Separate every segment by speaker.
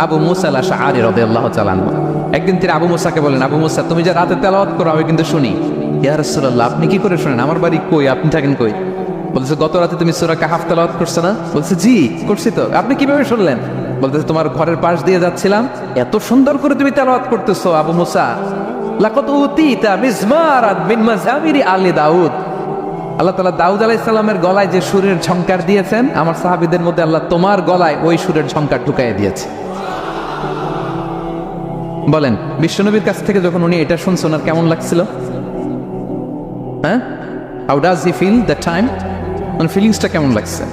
Speaker 1: আবু মুসা আল-আশআরী রাদিয়াল্লাহু তাআলা আনহু। একদিন তিনি আবু মুসাকে বলেন, আবু মুসা তুমি যে রাতে তেলাওয়াত করো আমি কিন্তু শুনি। ইয়া রাসূলুল্লাহ আপনি কি করে শুনেন? আমার বাড়ি কই, আপনি থাকেন কই? বলছে গত রাতে তুমি সূরা কাহফ তেলাওয়াত করছো না? বলছে জি করছি তো। আপনি কিভাবে শুনলেন? বলতেছে তোমার ঘরের পাশ দিয়ে যাচ্ছিলাম, এত সুন্দর করে তুমি তেলাওয়াত করতেছো আবু মুসা। লাকাদ উতিতা মিজমারান মিন মাযামিরি আলি দাউদ। আল্লাহ তাআলা দাউদ আলাইহিস সালামের গলায় যে সুরের ঝংকার দিয়েছেন, আমার সাহাবীদের মধ্যে আল্লাহ তোমার গলায় ওই সুরের ঝংকার ঢুকাইয়া দিয়েছে। বলেন বিশ্বনবীর কাছ থেকে যখন উনি এটা শুনছেন ওনার কেমন লাগছিল? হ্যাঁ, how does he feel that time? মানে ফিলিংসটা কেমন লাগছে?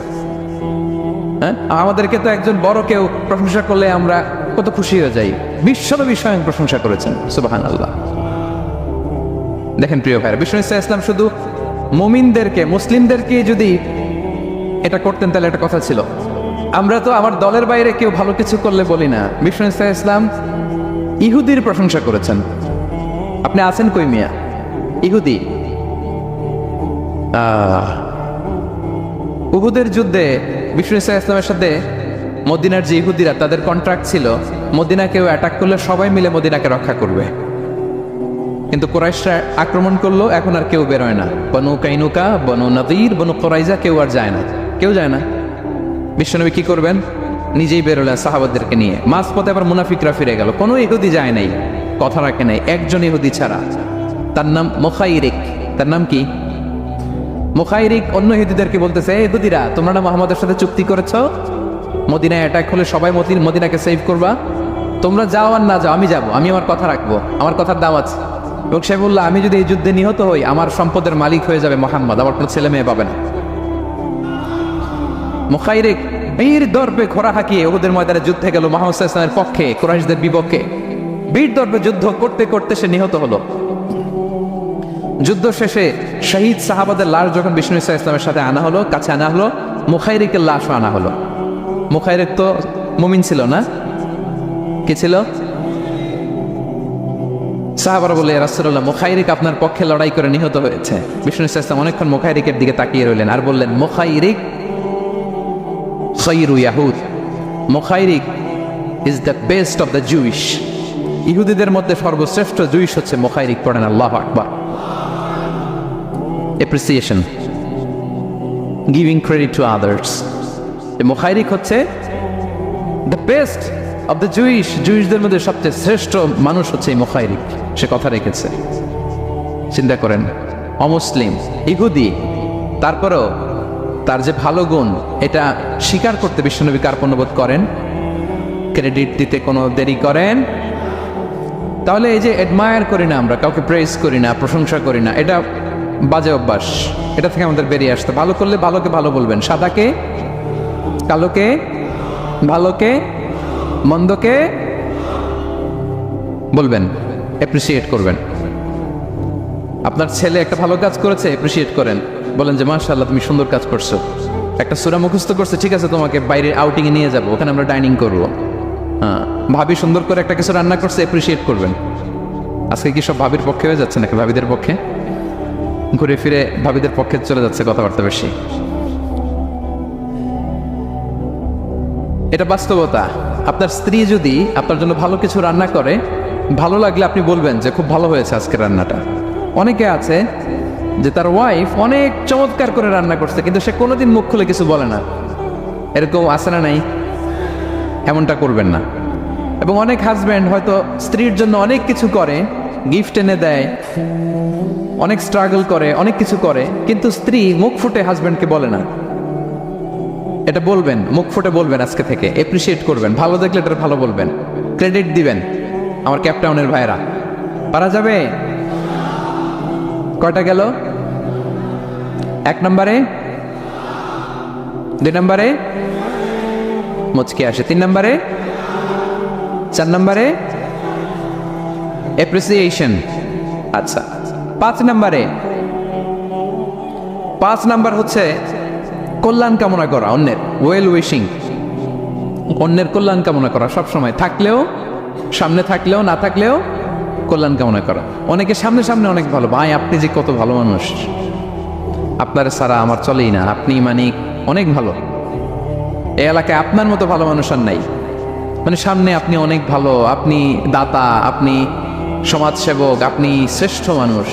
Speaker 1: হ্যাঁ, আমাদেরকে তো একজন বড় কেউ প্রশংসা করলে আমরা কত খুশি হয়ে যাই। বিশ্বনবী স্বয়ং প্রশংসা করেছেন, সুবহানাল্লাহ। দেখেন প্রিয় ভাইরা, বিশ্বনবী সাল্লাল্লাহু আলাইহি ওয়াসাল্লাম শুধু মুমিনদেরকে, মুসলিমদেরকে যদি এটা করতেন তাহলে একটা কথা ছিল। আমরা তো আমার দলের বাইরে কেউ ভালো কিছু করলে বলি না। বিশ্বনবী সাল্লাল্লাহু আলাইহি ওয়াসাল্লাম ইহুদির প্রশংসা করেছেন। আপনি আছেন কই মিয়া? ইহুদি উহুদের যুদ্ধে বিশ্বনবী সাল্লাল্লাহু আলাইহি ওয়াসাল্লামের সাথে মদিনার যে ইহুদিরা, তাদের কন্ট্রাক্ট ছিল মদিনা কেউ অ্যাটাক করলে সবাই মিলে মদিনাকে রক্ষা করবে। কিন্তু কুরাইশরা আক্রমণ করলো, এখন আর কেউ বেরোয় না। বনু কাইনুকা, বনু নাদির, বনু কুরাইজা কেউ আর যায় না, কেউ যায় না। বিশ্বনবী কি করবেন? নিজেই বেরোলেন সাহাবাদেরকে নিয়ে। মাঝপথে আবার মুনাফিকরা ফিরে গেল, কোনো ইহুদি যায় নাই, কথা রাখে নাই, একজন ইহুদি ছাড়া। তার নাম মুখাইরিক। তার নাম কি? মুখাইরিক অন্য ইহুদিদেরকে বলতেছে, এই ইহুদিরা তোমরা না মুহাম্মাদের সাথে চুক্তি করেছ মদিনায় অ্যাটাক হলে সবাই মদিনাকে সেভ করবা, তোমরা যাও আর না যাও আমি যাব, আমি আমার কথা রাখবো, আমার কথার দাম আছে। এবং সে বলল আমি যদি এই যুদ্ধে নিহত হই আমার সম্পদের মালিক হয়ে যাবে মুহাম্মদ, আমার কোনো ছেলে মেয়ে পাবে না। মুখাইরিক বীর দর্পে ঘোড়া হাঁকিয়ে উহুদের ময়দানে যুদ্ধে গেল মুহাম্মদ সাল্লাল্লাহু আলাইহি ওয়াসাল্লামের পক্ষে, কুরাইশদের বিপক্ষে। বীর দর্পে যুদ্ধ করতে করতে সে নিহত হলো। যুদ্ধ শেষে শহীদ সাহাবাদের লাশ যখন বিষ্ণু সাল্লাল্লাহু আলাইহি ওয়াসাল্লামের সাথে আনা হলো, কাছে আনা হলো, মুখাইরিকের লাশও আনা হলো। মুখাইরিক তো মুমিন ছিল না, কি ছিল? সাহাবারা বলে, ইয়া রাসূলুল্লাহ মুখাইরিক আপনার পক্ষে লড়াই করে নিহত হয়েছে। বিষ্ণু সাল্লাল্লাহু আলাইহি ওয়াসাল্লাম অনেকক্ষণ মুখাইরিকের দিকে তাকিয়ে রইলেন আর বললেন, মুখাইরিক খায়রু ইয়াহুদ, Mukhayriq is the best of the Jewish. ইহুদিদের মধ্যে সর্বশ্রেষ্ঠ জুইশ হচ্ছে মুখাইরিক। পড়েন আল্লাহু আকবার। Appreciation, giving credit to others. Mukhayriq হচ্ছে the best of the Jewish, জুইশদের মধ্যে সবচেয়ে শ্রেষ্ঠ মানুষ হচ্ছে এই মুখাইরিক। সে কথা রেখেছে। চিন্তা করেন, অমুসলিম, ইহুদি, তারপরেও তার যে ভালো গুণ এটা স্বীকার করতে বিশ্বনবী কার্পণ্যবোধ করেন, ক্রেডিট দিতে কোনো দেরি করেন? তাহলে এই যে অ্যাডমায়ার করি না আমরা, কাউকে প্রেজ করি না, প্রশংসা করি না, এটা বাজে অভ্যাস। এটা থেকে আমাদের বেরিয়ে আসতে, ভালো করলে ভালোকে ভালো বলবেন, সাদাকে কালোকে, ভালোকে মন্দকে বলবেন, অ্যাপ্রিসিয়েট করবেন। আপনার ছেলে একটা ভালো কাজ করেছে, অ্যাপ্রিসিয়েট করেন, বলেন যে মাশাআল্লাহ তুমি সুন্দর কাজ করছো। একটা সূরা মুখস্থ করছে, ঠিক আছে তোমাকে বাইরে আউটিংয়ে নিয়ে যাবো, ওখানে আমরা ডাইনিং করবো। হ্যাঁ, ভাবি সুন্দর করে একটা কিছু রান্না করছে, অ্যাপ্রিসিয়েট করবেন। আজকে কি সব ভাবির পক্ষে হয়ে যাচ্ছে নাকি ভাবিদের পক্ষে? ঘুরে ফিরে ভাবিদের পক্ষে চলে যাচ্ছে কথাবার্তা বেশি। এটা বাস্তবতা। আপনার স্ত্রী যদি আপনার জন্য ভালো কিছু রান্না করে, ভালো লাগলে আপনি বলবেন যে খুব ভালো হয়েছে আজকের রান্নাটা। অনেকে আছে যে তার ওয়াইফ অনেক চমৎকার করে রান্না করছে কিন্তু সে কোনোদিন মুখ খুলে কিছু বলে না, এরকম আছে না নাই? এমনটা করবেন না। এবং অনেক হাজব্যান্ড হয়তো স্ত্রীর জন্য অনেক কিছু করে, গিফট এনে দেয়, অনেক স্ট্রাগল করে, অনেক কিছু করে, কিন্তু স্ত্রী মুখ ফুটে হাজব্যান্ডকে বলে না। এটা বলবেন, মুখ ফুটে বলবেন আজকে থেকে, এপ্রিসিয়েট করবেন, ভালো দেখলে এটা ভালো বলবেন, ক্রেডিট দিবেন। আমার ক্যাপটাউনের ভাইরা, পারা যাবে? কয়টা গেল? 1 নম্বরে, 2 নম্বরে মুচকে আসে, 3 নম্বরে, 4 নম্বরে অ্যাপ্রিসিয়েশন। আচ্ছা, 5 নম্বরে, 5 নাম্বার হচ্ছে কল্যাণ কামনা করা, অন্যের ওয়েল উইশিং, অন্যের কল্যাণ কামনা করা সব সময়, থাকলেও, সামনে থাকলেও, না থাকলেও কল্যাণ কামনা করা। অনেকে সামনে সামনে অনেক ভালো, ভাই আপনি যে কত ভালো মানুষ, আপনার ছাড়া আমার চলেই না, আপনি মানে অনেক ভালো, এই এলাকায় আপনার মতো ভালো মানুষ আর নাই, মানে সামনে আপনি অনেক ভালো, আপনি দাতা, আপনি সমাজসেবক, আপনি শ্রেষ্ঠ মানুষ,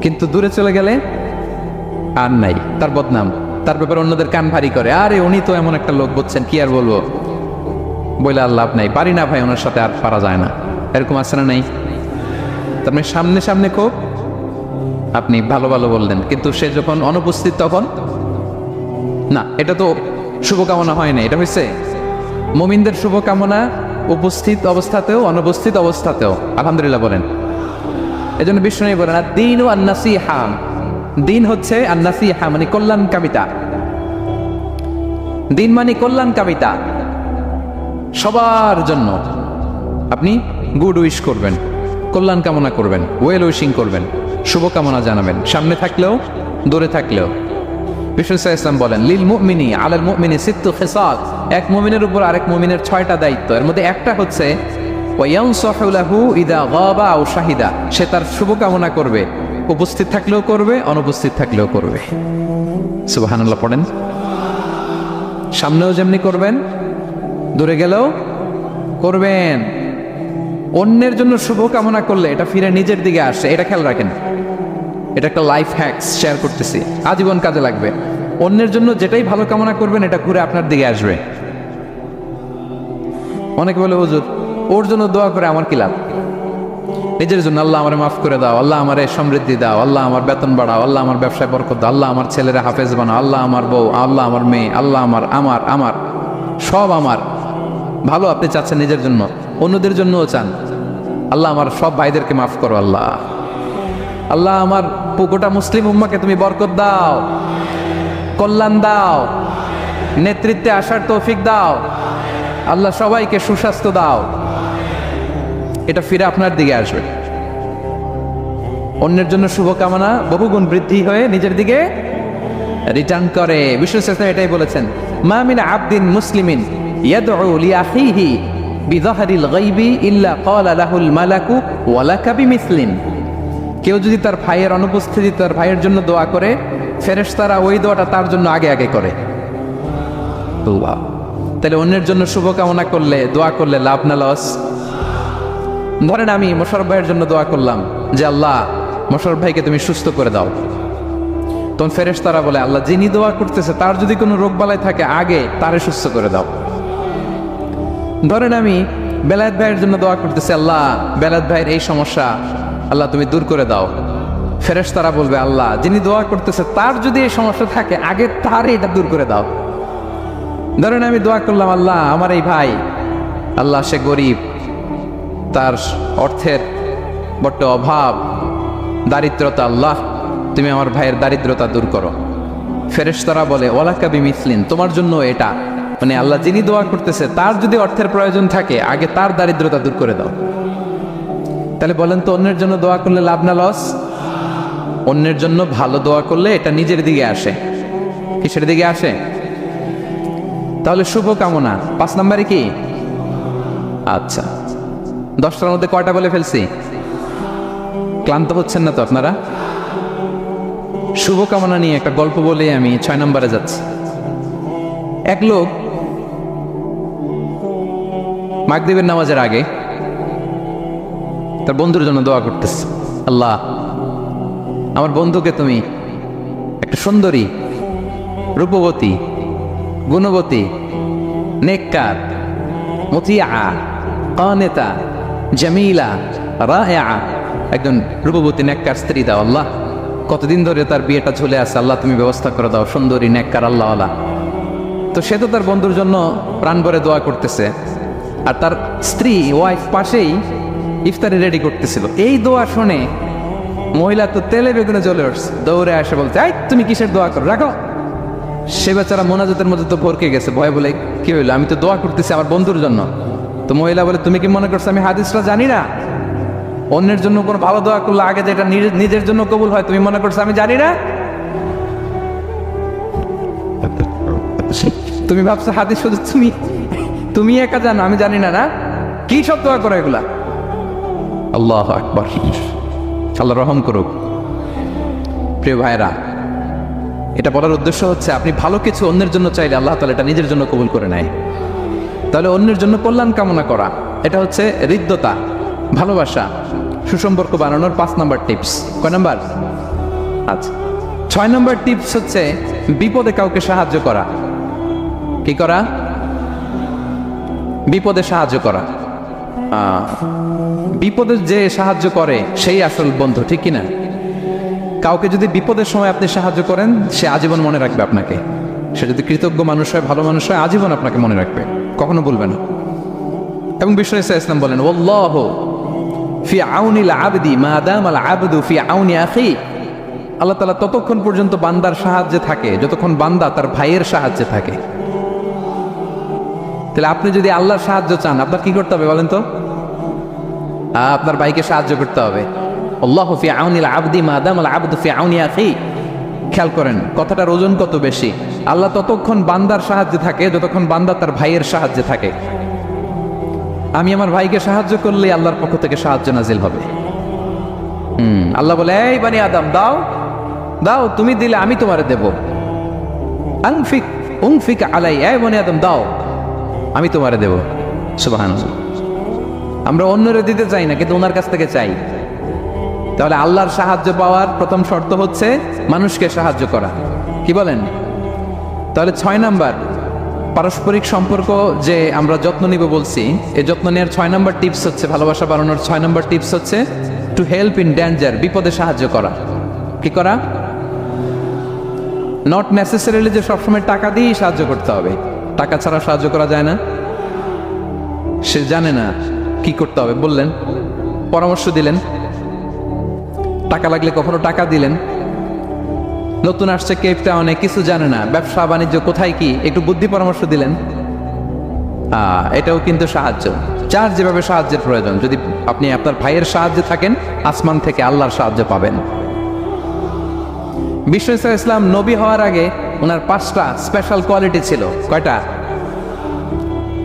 Speaker 1: কিন্তু দূরে চলে গেলে আর নাই, তার বদনাম, তার ব্যাপারে অন্যদের কান ভারী করে, আরে উনি তো এমন একটা লোক, বুঝছেন, কি আর বলবো, বলে আর লাভ নাই, পারি না ভাই ওনার সাথে আর পারা যায় না, এরকম আছে না নাই? তার মানে সামনে সামনে খুব আপনি ভালো ভালো বললেন, কিন্তু সে যখন অনুপস্থিত তখন না। এটা তো শুভকামনা হয় না, এটা হয়েছে মুমিনদের শুভকামনা উপস্থিত অবস্থাতেও অনুপস্থিত অবস্থাতেও। আলহামদুলিল্লাহ বলেন। এজন্য বিষ্ণু বলেন দিন ও আন-নাসিহা, দিন হচ্ছে আন-নাসিহা মানে কল্যাণ কামিতা, দিন মানে কল্যাণ কামিতা, সবার জন্য আপনি গুড উইশ করবেন, কল্যাণ কামনা করবেন, ওয়েল উইশিং করবেন, শুভকামনা জানাবেন, সামনে থাকলেও দূরে থাকলেও। বিষ্ণু ইসলাম বলেন লিল মুমিনি আলাল মুমিনি সিত্তু খিসাল, এক মুমিনের উপর আরেক মুমিনের 6টা দায়িত্ব, এর মধ্যে একটা হচ্ছে ওয়ায়ানসাহু লাহু ইদা গাবা আও শাহিদা, সে তার শুভকামনা করবে, উপস্থিত থাকলেও করবে, অনুপস্থিত থাকলেও করবে। সুবহানাল্লাহ পড়েন। সামনেও যেমনি করবেন, দূরে গেলেও করবেন। অন্যের জন্য শুভকামনা করলে এটা ফিরে নিজের দিকে আসে, এটা খেয়াল রাখেন। এটা একটা লাইফ হ্যাকস শেয়ার করতেছি, আজীবন কাজে লাগবে। অন্যের জন্য যেটাই ভালো কামনা করবেন এটা ঘুরে আপনার দিকে আসবে। অনেকে বলে হুজুর ওর জন্য দোয়া করে আমার কি লাভ? নিজের জন্য আল্লাহ আমারে মাফ করে দাও, আল্লাহ আমারে সমৃদ্ধি দাও, আল্লাহ আমার বেতন বাড়াও, আল্লাহ আমার ব্যবসায় বরকত দাও, আল্লাহ আমার ছেলেরা হাফেজ বানাও, আল্লাহ আমার বউ, আল্লাহ আমার মেয়ে, আল্লাহ আমার আমার আমার সব আমার ভালো আপনি চাচ্ছেন নিজের জন্য, অন্যদের জন্যও চান। আল্লাহ আমার সব ভাইদেরকে মাফ করো, আল্লাহ আল্লাহ আমার গোটা মুসলিম উম্মাকে তুমি বরকত দাও, কল্যাণ দাও, নেতৃত্বে আসার তৌফিক দাও, আল্লাহ সবাইকে সুস্বাস্থ্য দাও। এটা ফিরে আপনার দিকে আসবে। অন্যের জন্য শুভকামনা বহুগুণ বৃদ্ধি হয়ে নিজের দিকে রিটার্ন করে। বিষ্ণু ইসলাম এটাই বলেছেন মা মিন আবদিন মুসলিমিন ইয়াদউ লিআখিহি বিযাহরিল গায়বি ইল্লা ক্বালা লাহুল মালাকু ওয়া লাকা বিমিসলিন। কেউ যদি তার ভাইয়ের অনুপস্থিতি তার ভাইয়ের জন্য দোয়া করে, ফেরেশতারা ওই দোয়াটা তার জন্য আগে আগে করে। তাহলে অন্যের জন্য শুভকামনা করলে, দোয়া করলে লাভ না লস? ধরেন আমি মোশাররফ ভাইয়ের জন্য দোয়া করলাম যে আল্লাহ মোশাররফ ভাইকে তুমি সুস্থ করে দাও, তখন ফেরেশতারা বলে আল্লাহ যিনি দোয়া করতেছে তার যদি কোনো রোগ বালাই থাকে আগে তারে সুস্থ করে দাও। ধরেন আমি বেলায়েত ভাইয়ের জন্য দোয়া করতেছি আল্লাহ বেলায়েত ভাইয়ের এই সমস্যা আল্লাহ তুমি দূর করে দাও, ফেরেশতারা বলবে আল্লাহ যিনি দোয়া করতেছে তার যদি এই সমস্যা থাকে আগে তার এটা দূর করে দাও। ধরেন আমি দোয়া করলাম আল্লাহ আমার এই ভাই, আল্লাহ সে গরিব, তার অর্থের বড্ড অভাব, দারিদ্রতা, আল্লাহ তুমি আমার ভাইয়ের দারিদ্রতা দূর করো। ফেরেশতারা বলে ওয়ালাকা বিমিসলিন, তোমার জন্য এটা, মানে আল্লাহ যিনি দোয়া করতেছে তার যদি অর্থের প্রয়োজন থাকে আগে তার দারিদ্রতা দূর করে দাও। তাহলে বলেন তো অন্যের জন্য দোয়া করলে লাভ না লস? অন্যের জন্য ভালো দোয়া করলে এটা নিজের দিকে আসে। কিসের দিকে আসে? তাহলে শুভকামনা 5 নম্বরে কি? আচ্ছা 10টার মধ্যে কয়টা বলে ফেলছি? ক্লান্ত হচ্ছেন না তো আপনারা? শুভকামনা নিয়ে একটা গল্প বলে আমি 6 নম্বরে যাচ্ছি। এক লোক মাগরিবের নামাজের আগে তার বন্ধুর জন্য দোয়া করতেছে, আল্লাহ আমার বন্ধুকে তুমি একটা সুন্দরী, রূপবতী, গুণবতী, নেককার, মুতিয়া, কানেতা, জামিলা, রায়া, একজন রূপবতী নেককার স্ত্রী দাও আল্লাহ। কতদিন ধরে তার বিয়েটা ঝুলে আছে, আল্লাহ তুমি ব্যবস্থা করে দাও, সুন্দরী, নেককার, আল্লাহ। তো সে তো তার বন্ধুর জন্য প্রাণ ভরে দোয়া করতেছে, আর তার স্ত্রী ওয়াইফ পাশেই ইফতারি রেডি করতেছিল। এই দোয়া শুনে মহিলা তো তেলে বেগুনে জ্বলে উঠছে, দৌড়ে আসে বলতে এই তুমি কিসের দোয়া করো, রাখো। সে বেচারা মোনাজাতের মধ্যে তো ভরকে গেছে, ভয় বলে কি হইলো, আমি তো দোয়া করতেছি আমার বন্ধুর জন্য। তো মহিলা বলে তুমি কি মনে করছো আমি হাদিসটা জানি না? অন্যের জন্য কোনো ভালো দোয়া করলে আগে যেটা নিজের জন্য কবুল হয় তুমি মনে করছো আমি জানি না? তুমি ভাবছো হাদিস শুধু তুমি একা জানো, আমি জানি না? না, কি সব দোয়া করো এগুলা? আল্লাহু আকবার, আল্লাহ রহম করুক। প্রিয় ভাইরা, এটা বলার উদ্দেশ্য হচ্ছে আপনি ভালো কিছু অন্যের জন্য চাইলে আল্লাহ তাআলা এটা নিজের জন্য কবুল করে নেয়। তাহলে অন্যের জন্য কল্যাণ কামনা করা, এটা হচ্ছে হৃদ্যতা, ভালোবাসা, সুসম্পর্ক বানানোর 5 নম্বর টিপস। কয় নাম্বার? আচ্ছা, 6 নম্বর টিপস হচ্ছে বিপদে কাউকে সাহায্য করা। কি করা? বিপদে সাহায্য করা। বিপদে যে সাহায্য করে সেই আসল বন্ধু, ঠিক কিনা? কাউকে যদি বিপদের সময় আপনি সাহায্য করেন, সে আজীবন মনে রাখবে আপনাকে। সে যদি কৃতজ্ঞ মানুষ হয়, ভালো মানুষ হয়, আজীবন আপনাকে মনে রাখবে, কখনো বলবে না। এবং বিশ্ব ইসলাম বলেন, ওয়াল্লাহু ফি আউনিল আবদি মা দামাল আবদু ফি আউনি আখি। আল্লাহ তাআলা ততক্ষণ পর্যন্ত বান্দার সাহায্যে থাকে যতক্ষণ বান্দা তার ভাইয়ের সাহায্যে থাকে। তাহলে আপনি যদি আল্লাহর সাহায্য চান, আপনার কি করতে হবে বলেন তো? আপনার ভাইকে সাহায্য করতে হবে। আল্লাহু ফি আউনিল আবদি মা দামাল আবদু ফি আউনি আখি। খেয়াল করেন কথাটার ওজন কত বেশি। আল্লাহ ততক্ষণ বান্দার সাহায্যে থাকে যতক্ষণ বান্দা তার ভাইয়ের সাহায্যে থাকে। আমি আমার ভাইকে সাহায্য করলে আল্লাহর পক্ষ থেকে সাহায্য নাজিল হবে। আল্লাহ বলে, এই বানি আদম দাও দাও, তুমি দিলে আমি তোমারে দেব। আনফিক উনফিক আলাই, এই বানি আদম দাও, আমি তোমারে দেব। সুবহানাল্লাহ। আমরা অন্যরে দিতে চাই না, কিন্তু ওনার কাছ থেকে চাই। তাহলে আল্লাহর সাহায্য পাওয়ার প্রথম শর্ত হচ্ছে মানুষকে সাহায্য করা। কি বলেন? তাহলে 6 নাম্বার পারস্পরিক সম্পর্ক যে আমরা যত্ন নিব বলছি, এই যত্ন নেওয়ার 6 নাম্বার টিপস হচ্ছে, ভালোবাসা বাড়ানোর 6 নাম্বার টিপস হচ্ছে টু হেল্প ইন ডেঞ্জার, বিপদে সাহায্য করা। কি করা? নট নেসেসারিলি যে সবসময় টাকা দিয়েই সাহায্য করতে হবে। টাকা ছাড়া সাহায্য করা যায় না। সে জানে না কি করতে হবে, বললেন, পরামর্শ দিলেন, টাকা লাগলে কখনো টাকা দিলেন। নতুন আসছে কেপ টাউনে, কিছু জানে না, ব্যবসা বাণিজ্য কোথায় কি, একটু বুদ্ধি পরামর্শ দিলেন। এটাও কিন্তু সাহায্য। যার যেভাবে সাহায্যের প্রয়োজন, যদি আপনি আপনার ভাইয়ের সাহায্যে থাকেন, আসমান থেকে আল্লাহর সাহায্য পাবেন। বিশ্ব ইসলাম নবী হওয়ার আগে ওনার 5টা স্পেশাল কোয়ালিটি ছিল। কয়টা?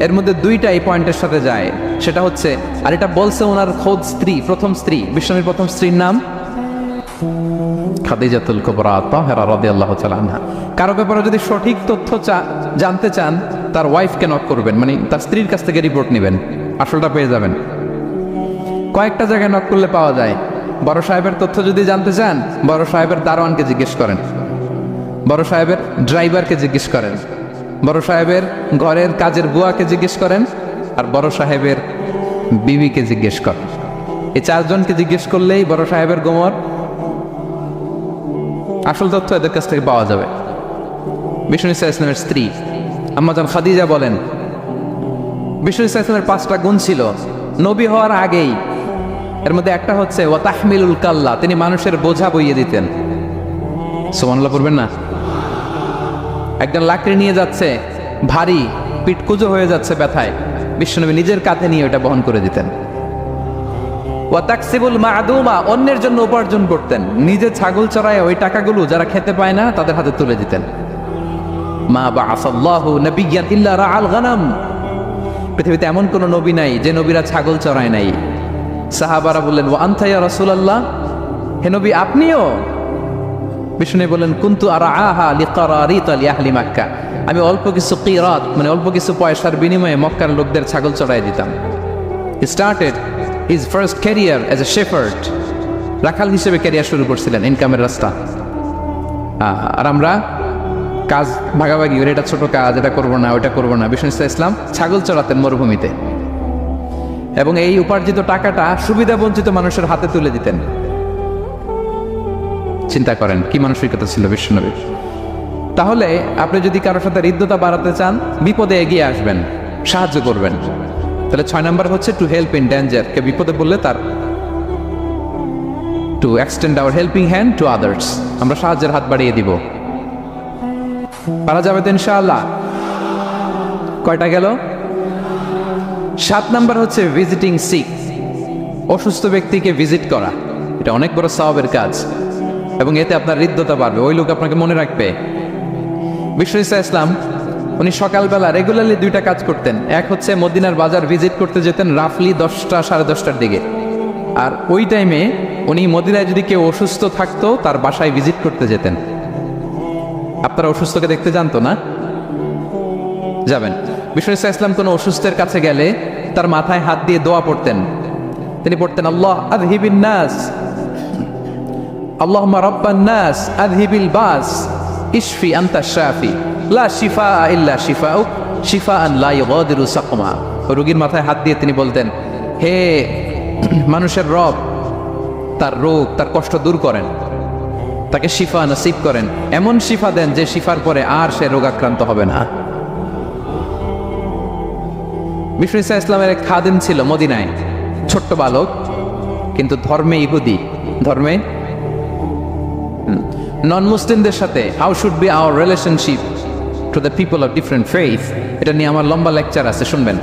Speaker 1: এর মধ্যে 2টা এই পয়েন্টের সাথে যায়। সেটা হচ্ছে, আর এটা বলছে ওনার খোদ স্ত্রী, প্রথম স্ত্রী, বিশ্বনবীর প্রথম স্ত্রীর নাম খাদিজাতুল কুবরা তাহেরা রাদিয়াল্লাহু তাআলা আনহা। কারো ব্যাপারে যদি সঠিক তথ্য জানতে চান, তার ওয়াইফকে নক করবেন, মানে তার স্ত্রীর কাছ থেকে রিপোর্ট নেবেন, আসলটা পেয়ে যাবেন। কয়েকটা জায়গায় নক করলে পাওয়া যায়। বড় সাহেবের তথ্য যদি জানতে চান, বড় সাহেবের দারোয়ানকে জিজ্ঞেস করেন, বড় সাহেবের ড্রাইভারকে জিজ্ঞেস করেন, বড় সাহেবের ঘরের কাজের বুয়াকে জিজ্ঞেস করেন, আর বড় সাহেবের বিবিকে জিজ্ঞেস করেন। এই 4 জনকে জিজ্ঞেস করলেই বড় সাহেবের গোমর, আসল তথ্য এদের কাছ থেকে পাওয়া যাবে। বিষ্ণু ইসলামের স্ত্রী আম্মাজান খাদিজা বলেন, বিষ্ণু ইসলামের 5টা গুণ ছিল নবী হওয়ার আগেই। এর মধ্যে একটা হচ্ছে ওয়া তাহমিলুল কাল্লা, তিনি মানুষের বোঝা বইয়ে দিতেন। সুবহানাল্লাহ পড়বেন না? একজন লাকড়ি নিয়ে যাচ্ছে, ভারী, পিঠ কুঁজো হয়ে যাচ্ছে ব্যথায়, বিশ্বনবী নিজের কাঁধে নিয়ে ওটা বহন করে দিতেন। ওয়া তাকসিবুল মা'দুমা, অন্যের জন্য উপার্জন করতেন, নিজে ছাগল চড়ায় ওই টাকাগুলো যারা খেতে পায় না তাদের হাতে তুলে দিতেন। মা বা'আসাল্লাহু নাবিয়্যান ইল্লা রাআল গানাম, পৃথিবীতে এমন কোন নবী নাই যে নবীরা ছাগল চড়ায় নাই। সাহাবারা বললেন, ওয়া আনতা ইয়া রাসূলুল্লাহ, হে নবী আপনিও? বিষ্ণু বললেন, কুনতু আরআহা লিকারারিত লিআহলি মক্কা, আমি অল্প কিছু কিরাত, মানে অল্প কিছু পয়সার বিনিময়ে মক্কার লোকদের ছাগল চড়াই দিতাম। He started his first career as a shepherd, রাখাল হিসেবে ক্যারিয়ার শুরু করছিলেন, ইনকামের রাস্তা। আর আমরা কাজ ভাগাভাগি করে, এটা ছোট কাজ, এটা করবো না, ওটা করবো না। বিষ্ণু ইসলাম ছাগল চড়াতেন মরুভূমিতে, এবং এই উপার্জিত টাকাটা সুবিধা বঞ্চিত মানুষের হাতে তুলে দিতেন। চিন্তা করেন কি মানসিকতা ছিল বিশ্বনবীর। তাহলে আপনি যদি কারোর সাথে হৃদ্যতা বাড়াতে চান, বিপদে এগিয়ে আসবেন, সাহায্য করবেন। তাহলে 6 নাম্বার হচ্ছে টু হেল্প ইন ডেঞ্জার, কে বিপদে পড়লে তার to extend hour helping hand to others, আমরা সাহায্যের হাত বাড়িয়ে দিব। পারা যাবে তো ইনশাআল্লাহ। কয়টা গেল? 7 নাম্বার হচ্ছে ভিজিটিং সিক, অসুস্থ ব্যক্তিকে ভিজিট করা। এটা অনেক বড় সওয়াবের কাজ, এবং এতে আপনার হৃদ্যতা বাড়বে, ওই লোক আপনাকে মনে রাখবে। বিশ্ব ইসলাম উনি সকালবেলা রেগুলারলি 2টা কাজ করতেন। এক হচ্ছে মদিনার বাজার ভিজিট করতে যেতেন রাফলি 10টা সাড়ে 10টার দিকে, আর ওই টাইমে উনি মদিনায় যদি কেউ অসুস্থ থাকতো তার বাসায় ভিজিট করতে যেতেন। আপনারা অসুস্থকে দেখতে জানতো না? যাবেন। বিষ্ণু ইসলাম কোনো অসুস্থের কাছে গেলে তার মাথায় হাত দিয়ে দোয়া পড়তেন। তিনি পড়তেন আল্লাহ আযহিবিন নাস, আল্লাহুম্মা রাব্বান নাস আযহিবিল বাস ইশফি আনতা শাফি লা শিফা ইল্লা শিফাউক শিফাআন লা ইগাদিরু সাকমা। রোগীর মাথায় হাত দিয়ে তিনি বলতেন, হে মানুষের রব, তার রোগ তার কষ্ট দূর করেন, তাকে শিফা নসিব করেন, এমন শিফা দেন যে শিফার পরে আর সে রোগাক্রান্ত হবে না। বিষ্ণু ইসলামের এক খাদিম ছিল মদিনায়, ছোট্ট বালক, কিন্তু ধর্মে ইহুদি। ধর্মে নন মুসলিমদের সাথে how should be our relationship to the people of different faith, এটা নিয়ে আমার লম্বা লেকচার আছে, শুনবেন।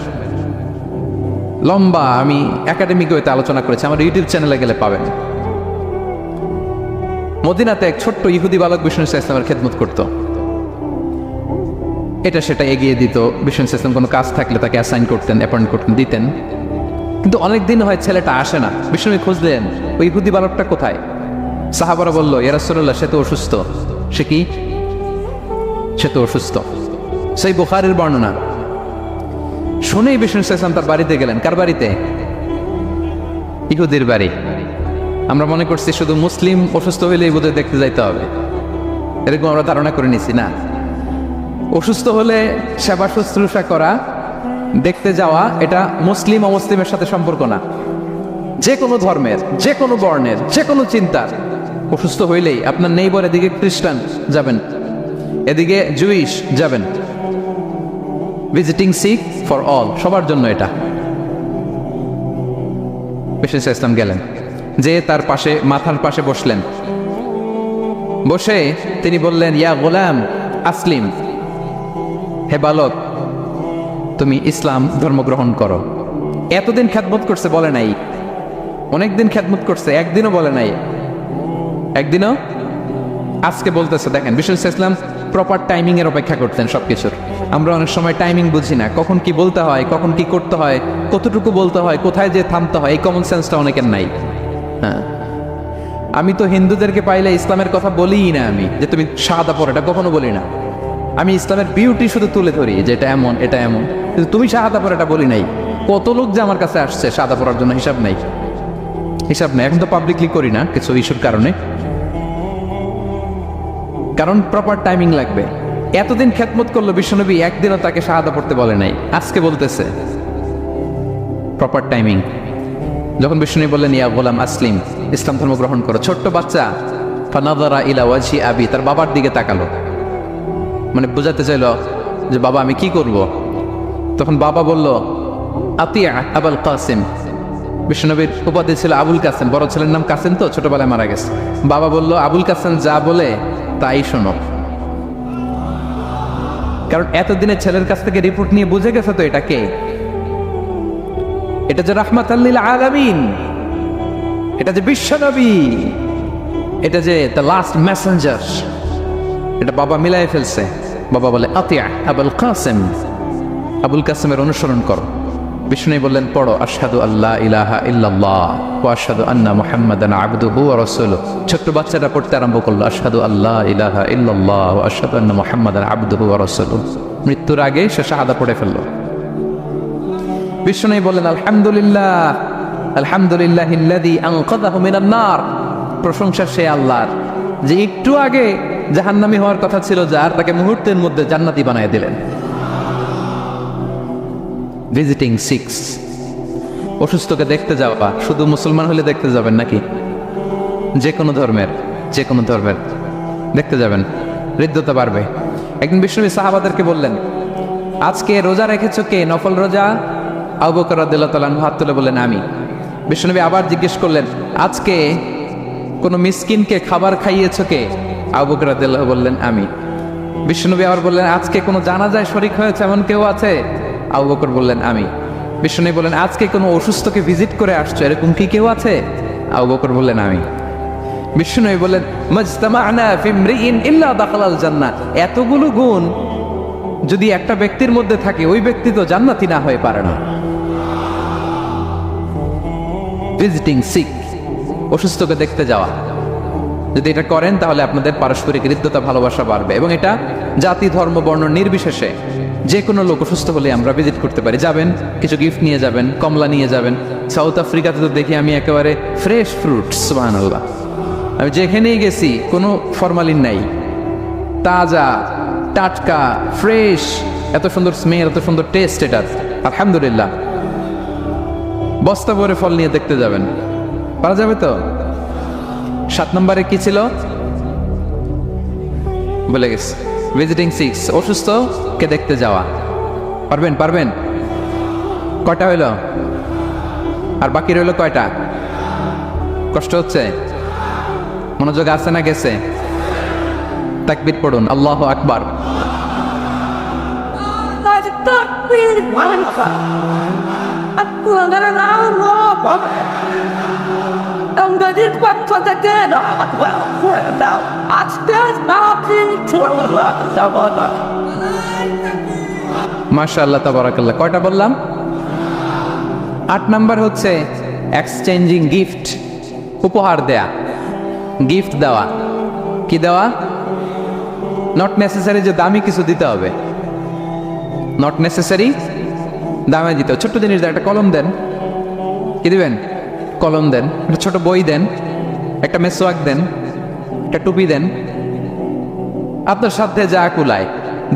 Speaker 1: লম্বা, আমি একাডেমিক ওয়েতে আলোচনা করেছি, আমার ইউটিউব চ্যানেলে গেলে পাবেন। মদিনাতে এক ছোট্ট ইহুদি বালক বিষ্ণু ইসলামের খেদমত করত, এটা সেটা এগিয়ে দিত। বিষ্ণু ইসলাম কোনো কাজ থাকলে তাকে অ্যাসাইন করতেন, অ্যাপয়েন্ট করতেন, দিতেন। কিন্তু অনেকদিন হয় ছেলেটা আসে না। বিষ্ণু খুঁজলেন ওই ইহুদি বালকটা কোথায়। সাহাবারা বলল, ইয়া রাসূলুল্লাহ, সে তো অসুস্থ। সে কি? সে তো অসুস্থ। সেই বুখারীর বর্ণনা শুনেই বিষ্ণু ইসলাম তার বাড়িতে গেলেন। কার বাড়িতে? ইহুদির বাড়ি। আমরা মনে করছি শুধু মুসলিম অসুস্থ হইলেই বোধহয় দেখতে যাইতে হবে, এরকম আমরা ধারণা করে নিছি। না, অসুস্থ হলে সেবা শুশ্রূষা করা, দেখতে যাওয়া, এটা মুসলিম অমুসলিমের সাথে সম্পর্ক না। যে কোনো ধর্মের, যে কোনো বর্ণের, যে কোনো চিন্তার অসুস্থ হইলেই আপনার নেইবার, এদিকে খ্রিস্টান যাবেন, এদিকে জুইশ যাবেন। ভিজিটিং সিক ফর অল, সবার জন্য এটা। বিষ্ণু ইসলাম গেলেন, যে তার পাশে, মাথার পাশে বসলেন। বসে তিনি বললেন, ইয়া গোলাম আসলিম, হে বালক, তুমি ইসলাম ধর্ম গ্রহণ করো। এতদিন খেদমত করছে, বলে নাই। অনেকদিন খেদমত করছে, একদিনও বলে নাই। একদিনও, আজকে বলতেছে। দেখেন, বিষ্ণু ইসলাম প্রপার টাইমিং এর অপেক্ষা করতেন সবকিছুর। আমরা অনেক সময় টাইমিং বুঝি না, কখন কি বলতে হয়, কখন কি করতে হয়, কতটুকু বলতে হয়, কোথায় যে থামতে হয়, এই কমন সেন্সটা অনেকের নাই। হ্যাঁ, আমি তো হিন্দুদেরকে পাইলে ইসলামের কথা বলিই না, আমি যে তুমি শাহাদা পড়ো, এটা কখনো বলি না। আমি ইসলামের বিউটি শুধু তুলে ধরি, যে এটা এমন, এটা এমন, কিন্তু তুমি শাহাদা পড়ো এটা বলি নাই। কত লোক যে আমার কাছে আসছে শাহাদা পড়ার জন্য, হিসাব নাই, হিসাব নাই। এখন তো পাবলিকলি করি না কিছু ইস্যুর কারণে, কারণ প্রপার টাইমিং লাগবে। এতদিন খেদমত করলো বিশ্বনবী, একদিনও তাকে শাহাদা পড়তে বলে নাই, আজকে বলতেছে। Proper timing. যখন বিষ্ণু বললেন, ইয়া গোলাম আসলিম, ইসলাম ধর্ম গ্রহণ করো, ছোট্ট বাচ্চা ফানাযারা ইলা ওয়াজহি আবি, তার বাবার দিকে তাকালো, মানে বোঝাতে চাইল যে বাবা আমি কি করব। তখন বাবা বলল, আতিয়া আবুল কাসিম। বিষ্ণুনবীর উপাধি ছিল আবুল কাসেম, বড় ছেলের নাম কাসেম, তো ছোটবেলায় মারা গেছে। বাবা বলল, আবুল কাসেম যা বলে তাই শোনো। কারণ এতদিনে ছেলের কাছ থেকে রিপোর্ট নিয়ে বুঝে গেছে তো এটা কে, এটা যে রাহমাতাল লিল আলামিন, এটা যে বিশ্বনবী, এটা যে দ্য লাস্ট মেসেঞ্জার, এটা বাবা মিলাই ফেলছে। বাবা বলে, আতিয়া আবুল কাসেম, আবুল কাসেমের অনুসরণ করো। বিষ্ণু বললেন, পড়ো আশহাদু আল্লা ইলাহা ইল্লাল্লাহ ওয়া আশহাদু আন্না মুহাম্মাদান আবদুহু ওয়া রাসূলুহু। ছোট্ট বাচ্চাটা পড়তে আরম্ভ করলো, আশহাদু আল্লা ইলাহা ইল্লাল্লাহ ওয়া আশহাদু আন্না মুহাম্মাদান আবদুহু ওয়া রাসূলুহু। মৃত্যুর আগে সে শাহাদা পড়ে ফেললো। বিষ্ণু বললেন, আলহামদুলিল্লাহ, আলহামদুলিল্লাহিল্লাযী আনকাযাহু মিনান নার। প্রশংসা সে আল্লাহর, যে একটু আগে জাহান্নামী হওয়ার কথা ছিল, যার তাকে মুহূর্তের মধ্যে জান্নাতি বানিয়ে দিলেন। ভিজিটিং সিক্স, অসুস্থকে দেখতে যাওয়া। শুধু মুসলমান হলে দেখতে যাবেন নাকি? যে কোনো ধর্মের, যে কোনো ধর্মের দেখতে যাবেন, হৃদ্যতা বাড়বে। একদিন বিষ্ণু সাহাবাদেরকে বললেন, আজকে রোজা রেখেছো কে? নফল রোজা? আবু বকর রাদিয়াল্লাহু তাআলা আনহু হাত তুলে বললেন, আমি। বিষ্ণু আবার জিজ্ঞেস করলেন, আজকে কোনো মিসকিনকে খাবার খাইয়েছো কে? আবু বকর রাদিয়াল্লাহু বললেন, আমি। বিষ্ণু আবার বললেন, আজকে কোনো জানাজায় শরীক হয়েছে এমন কেউ আছে? আবু বকর বললেন, আমি। বিষ্ণু বললেন, আজকে কোনো অসুস্থকে ভিজিট করে আসছো, এরকম কি কেউ আছে? আবু বকর বললেন, আমি। বিষ্ণু বললেন, মাজতামা'না ফি ইমরিইন ইল্লা দাখালাল জান্নাহ। এতগুলো গুণ যদি একটা ব্যক্তির মধ্যে থাকে, ওই ব্যক্তি তো জান্নাতি না হয়ে পারে না। ভিজিটিং সিক, অসুস্থকে দেখতে যাওয়া, যদি এটা করেন তাহলে আপনাদের পারস্পরিক হৃদ্যতা, ভালোবাসা বাড়বে। এবং এটা জাতি, ধর্ম, বর্ণ নির্বিশেষে যে কোনো লোক অসুস্থ হলে আমরা ভিজিট করতে পারি, যাবেন কিছু গিফট নিয়ে যাবেন, কমলা নিয়ে যাবেন। সাউথ আফ্রিকাতে তো দেখি আমি একেবারে ফ্রেশ ফ্রুটস, সুবহানাল্লাহ। আমি যেখানেই গেছি কোনো ফরমালিন নাই, তাজা টাটকা ফ্রেশ, এত সুন্দর স্মেল, এত সুন্দর টেস্ট, এটা আলহামদুলিল্লাহ। বস্তা ভরে ফল নিয়ে দেখতে যাবেন, পারা যাবে তো? 7 নম্বরে কি ছিল বলে গেছে, ভিজিটিং 6, অসুস্থ কে দেখতে যাওয়া। পারবেন? পারবেন? কয়টা হইল? আর বাকি রইল কয়টা? কষ্ট হচ্ছে? মনোযোগ আছে না গেছে? তাকবীর পড়ুন, আল্লাহু আকবার। মাশাআল্লাহ, তাবারাকাল্লাহ। কয়টা বললাম? 8 নাম্বার হচ্ছে এক্সচেঞ্জিং গিফট, উপহার দেয়া, গিফট দেওয়া। কি দেওয়া? নট নেসেসারি যে দামি কিছু দিতে হবে, নট নেসেসারি দামে দিতে হবে। ছোট্ট জিনিস দেন, একটা কলম দেন, কি দিবেন? কলম দেন, একটা ছোট বই দেন, একটা মেসওয়াক দেন, একটা টুপি দেন, আপনার সাথে যা কুলায়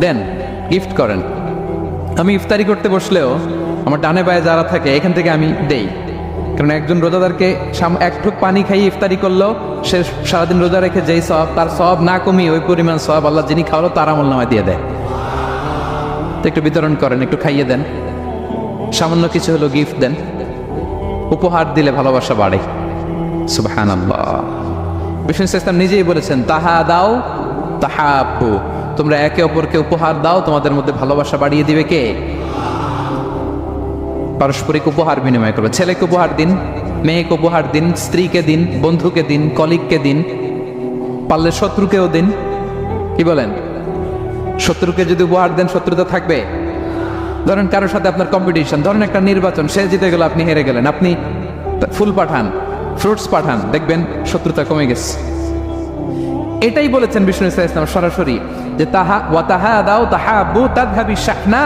Speaker 1: দেন, গিফট করেন। আমি ইফতারি করতে বসলেও আমার ডানে বায়ে যারা থাকে এখান থেকে আমি দেই, কারণ একজন রোজাদারকে এক ঢুক পানি খাইয়ে ইফতারি করলেও সে সারাদিন রোজা রেখে যেই সওয়াব, তার সওয়াব না কমিয়ে ওই পরিমাণ সওয়াব আল্লাহ যিনি খাওয়ালো তার আমলনামায় দিয়ে দেয়। তো একটু বিতরণ করেন, একটু খাইয়ে দেন, সামান্য কিছু হলো গিফট দেন। উপহার দিলে ভালোবাসা বাড়ে, সুবহানাল্লাহ। বিষ্ণু ইসলাম নিজেই বলেছেন, তাহা দাও তাহাব্বু, তোমরা একে অপরকে উপহার দাও, তোমাদের মধ্যে ভালোবাসা বাড়িয়ে দিবে কে? পারস্পরিক উপহার বিনিময় করবে। ছেলেকে উপহার দিন, মেয়েকে উপহার দিন, স্ত্রীকে দিন, বন্ধুকে দিন, কলিগকে দিন, পারলে শত্রুকেও দিন। কি বলেন? শত্রুকে যদি উপহার দেন শত্রুতা থাকবে? ধরেন কারোর সাথে আপনার কম্পিটিশন, ধরেন একটা নির্বাচন, সে জিতে গেল, আপনি হেরে গেলেন, আপনি ফুল পাঠান, ফ্রুটস পাঠান, দেখবেন শত্রুতা কমে গেছে। এটাই বলেছেন বিষ্ণু ইসলাম সরাসরি, যে তাহা ওয়া তাহা দাও তাহাব্বু তাযহাবি শাহনা,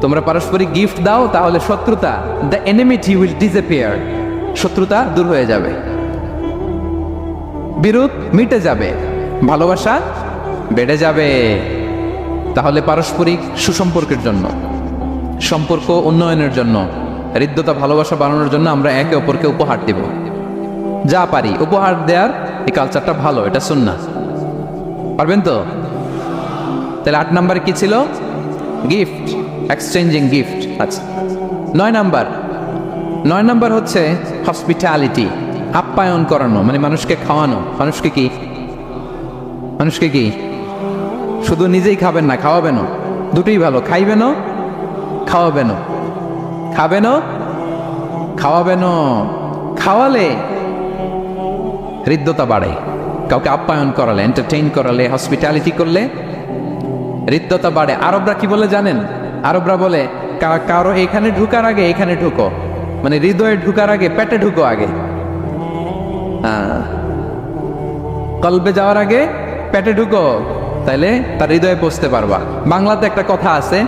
Speaker 1: তোমরা পারস্পরিক গিফট দাও, তাহলে শত্রুতা, দ্য এনিমিটি উইল ডিসঅ্যাপিয়ার, শত্রুতা দূর হয়ে যাবে, বিরোধ মিটে যাবে, ভালোবাসা বেড়ে যাবে। তাহলে পারস্পরিক সুসম্পর্কের জন্য, সম্পর্ক উন্নয়নের জন্য, হৃদ্যতা ভালোবাসা বাড়ানোর জন্য আমরা একে অপরকে উপহার দেব, যা পারি উপহার দেওয়ার এই কালচারটা ভালো, এটা সুন্নাহ। পারবেন তো? তাহলে 8 নাম্বার কি ছিল? Gift, exchanging gift. আচ্ছা, 9 নাম্বার হচ্ছে হসপিটালিটি, আপ্যায়ন করানো, মানে মানুষকে খাওয়ানো। মানুষকে কি শুধু নিজেই খাবেন না, খাওয়াবেনও, দুটোই ভালো। খাইবেনও, খাওয়াবেনও, খাবেনও, খাওয়াবেনও। খাওয়ালে হৃদ্যতা বাড়ে, কাউকে আপ্যায়ন করালে, এন্টারটেইন করালে, হসপিটালিটি করলে হৃদ্যতা বাড়ে। আরবরা কি বলে জানেন? আরবরা বলে কারো এখানে ঢুকার আগে এখানে ঢুকো, মানে হৃদয়ে ঢুকার আগে পেটে ঢুকো আগে, কলবে যাওয়ার আগে পেটে ঢুকো, তাইলে তার হৃদয়ে পৌঁছতে পারবা। বাংলাতে একটা কথা আছে,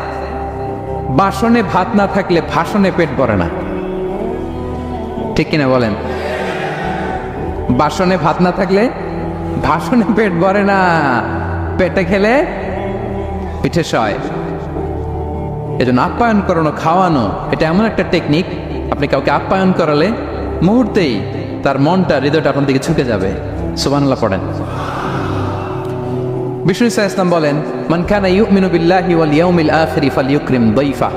Speaker 1: বাসনে ভাত না থাকলে ভাষণে পেট ভরে না। ঠিক কিনা বলেন? বাসনে ভাত না থাকলে ভাষণে পেট ভরে না, পেটে খেলে পিঠে সয়। এজন্য আপ্যায়ন করানো, খাওয়ানো, এটা এমন একটা টেকনিক, আপনি কাউকে আপ্যায়ন করালে মুহূর্তেই তার মনটা, হৃদয়টা আপনার দিকে ঝুঁকে যাবে। সুবহানাল্লাহ পড়েন। বিষ্ণু ইসলাম বলেন, মান কানা ইউমিনু বিল্লাহি ওয়াল ইয়াউমিল আখিরি ফালইউকরিম দাইফা,